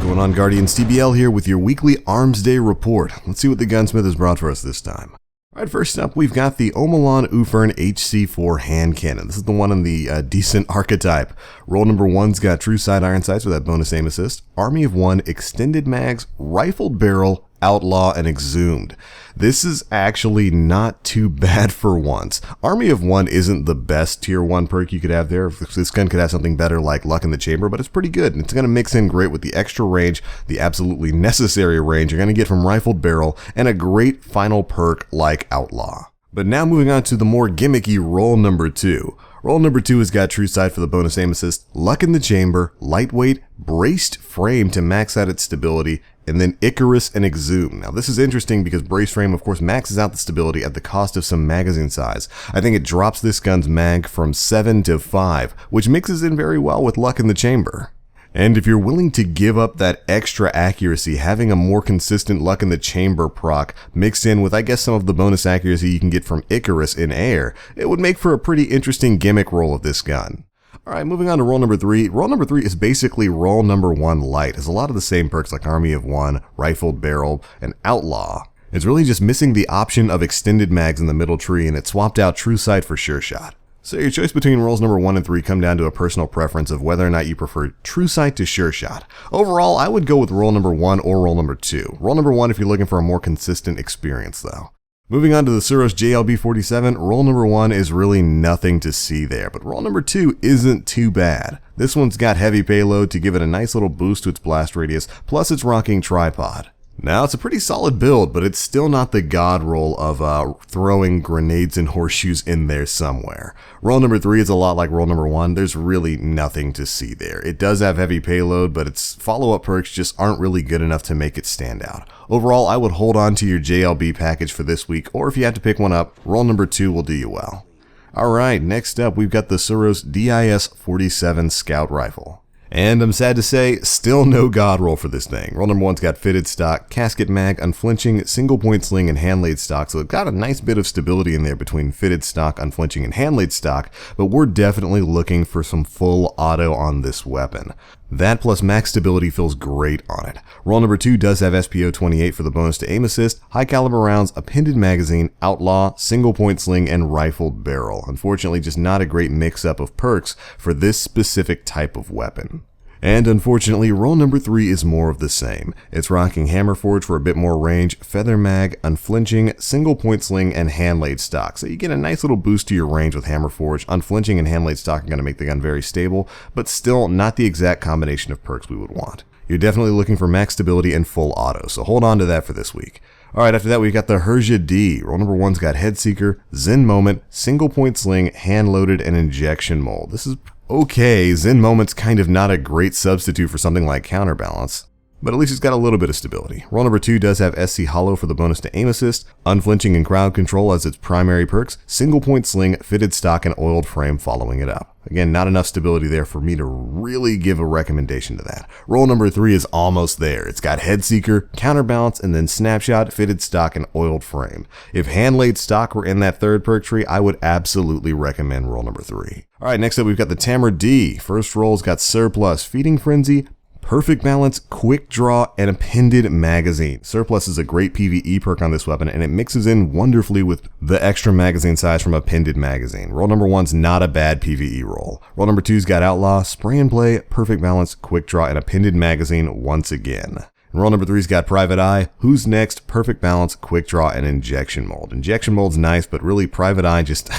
going on, Guardians? TBL here with your weekly Armsday report. Let's see what the gunsmith has brought for us this time. Alright, first up, we've got the Eirene HC4 hand cannon. This is the one in the decent archetype. Roll number 1's got true side iron sights with that bonus aim assist, army of 1, extended mags, rifled barrel, outlaw, and exhumed. This is actually not too bad for once. Army of 1 isn't the best tier 1 perk you could have there. This gun could have something better like Luck in the Chamber, but it's pretty good. And it's going to mix in great with the extra range, the absolutely necessary range you're going to get from rifled barrel, and a great final perk like outlaw. But now moving on to the more gimmicky roll number 2. Roll number 2 has got true sight for the bonus aim assist, Luck in the Chamber, lightweight, braced frame to max out its stability, and then Icarus and Exhume. Now this is interesting because brace frame of course maxes out the stability at the cost of some magazine size. I think it drops this gun's mag from 7 to 5, which mixes in very well with Luck in the Chamber. And if you're willing to give up that extra accuracy, having a more consistent Luck in the Chamber proc mixed in with I guess some of the bonus accuracy you can get from Icarus in air, it would make for a pretty interesting gimmick roll of this gun. Alright, moving on to roll number 3. Roll number 3 is basically roll number 1 light. It has a lot of the same perks like Army of 1, Rifled Barrel, and Outlaw. It's really just missing the option of extended mags in the middle tree, and it swapped out True Sight for Sure Shot. So your choice between rolls number 1 and 3 come down to a personal preference of whether or not you prefer True Sight to Sure Shot. Overall, I would go with roll number 1 or roll number 2. Roll number 1 if you're looking for a more consistent experience though. Moving on to the Suros JLB-47, roll number 1 is really nothing to see there, but roll number 2 isn't too bad. This one's got heavy payload to give it a nice little boost to its blast radius, plus it's rocking tripod. Now, it's a pretty solid build, but it's still not the god roll of throwing grenades and horseshoes in there somewhere. Roll number 3 is a lot like roll number 1. There's really nothing to see there. It does have heavy payload, but its follow-up perks just aren't really good enough to make it stand out. Overall, I would hold on to your JLB package for this week, or if you have to pick one up, roll number 2 will do you well. Alright, next up, we've got the Suros DIS-47 Scout Rifle. And I'm sad to say, still no god roll for this thing. Roll number 1's got fitted stock, casket mag, unflinching, single point sling, and hand laid stock, so it's got a nice bit of stability in there between fitted stock, unflinching, and hand laid stock, but we're definitely looking for some full auto on this weapon. That plus max stability feels great on it. Roll number 2 does have SPO-28 for the bonus to aim assist, high caliber rounds, appended magazine, outlaw, single point sling, and rifled barrel. Unfortunately, just not a great mix-up of perks for this specific type of weapon. And unfortunately, roll number 3 is more of the same. It's rocking Hammer Forge for a bit more range, feather mag, unflinching, single point sling, and hand laid stock. So you get a nice little boost to your range with Hammer Forge. Unflinching and hand laid stock are going to make the gun very stable, but still not the exact combination of perks we would want. You're definitely looking for max stability and full auto, so hold on to that for this week. Alright, after that we've got the Häkke Herja-D. Roll number 1's got Head Seeker, Zen Moment, single point sling, hand loaded, and injection mold. This is okay. Zen Moment's kind of not a great substitute for something like Counterbalance, but at least it's got a little bit of stability. Roll number 2 does have SC Hollow for the bonus to aim assist, unflinching and crowd control as its primary perks, single point sling, fitted stock, and oiled frame following it up. Again, not enough stability there for me to really give a recommendation to that. Roll number 3 is almost there. It's got Head Seeker, Counterbalance, and then Snapshot, fitted stock, and oiled frame. If hand laid stock were in that third perk tree, I would absolutely recommend roll number 3. Alright, next up we've got the Tammer-D. First roll's got Surplus, Feeding Frenzy, Perfect Balance, Quick Draw, and Appended Magazine. Surplus is a great PvE perk on this weapon, and it mixes in wonderfully with the extra magazine size from Appended Magazine. Roll number 1's not a bad PvE roll. Roll number 2's got Outlaw, Spray and Play, Perfect Balance, Quick Draw, and Appended Magazine once again. And roll number 3's got Private Eye, Who's Next, Perfect Balance, Quick Draw, and Injection Mold. Injection Mold's nice, but really Private Eye just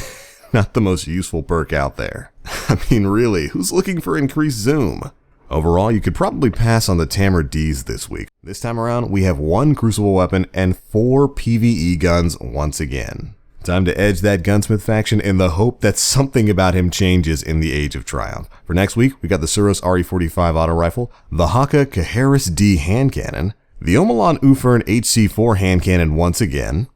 not the most useful perk out there. I mean, really, who's looking for increased zoom? Overall, you could probably pass on the Tammer-Ds this week. This time around, we have 1 Crucible weapon and 4 PvE guns once again. Time to edge that gunsmith faction in the hope that something about him changes in the Age of Triumph. For next week, we got the Suros RE45 auto rifle, the Häkke Herja-D hand cannon, the Eirene HC4 hand cannon once again,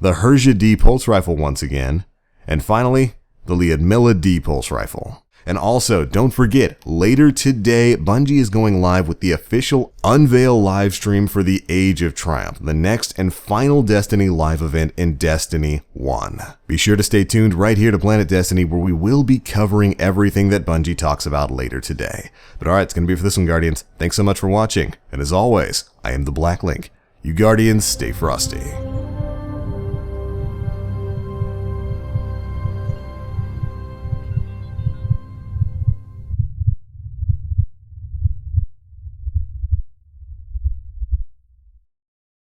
the Herja-D pulse rifle once again, and finally, the Häkke Herja-D pulse rifle. And also, don't forget, later today, Bungie is going live with the official Unveil livestream for the Age of Triumph, the next and final Destiny live event in Destiny 1. Be sure to stay tuned right here to Planet Destiny, where we will be covering everything that Bungie talks about later today. But alright, it's going to be it for this one, Guardians. Thanks so much for watching, and as always, I am the Black Link. You Guardians, stay frosty.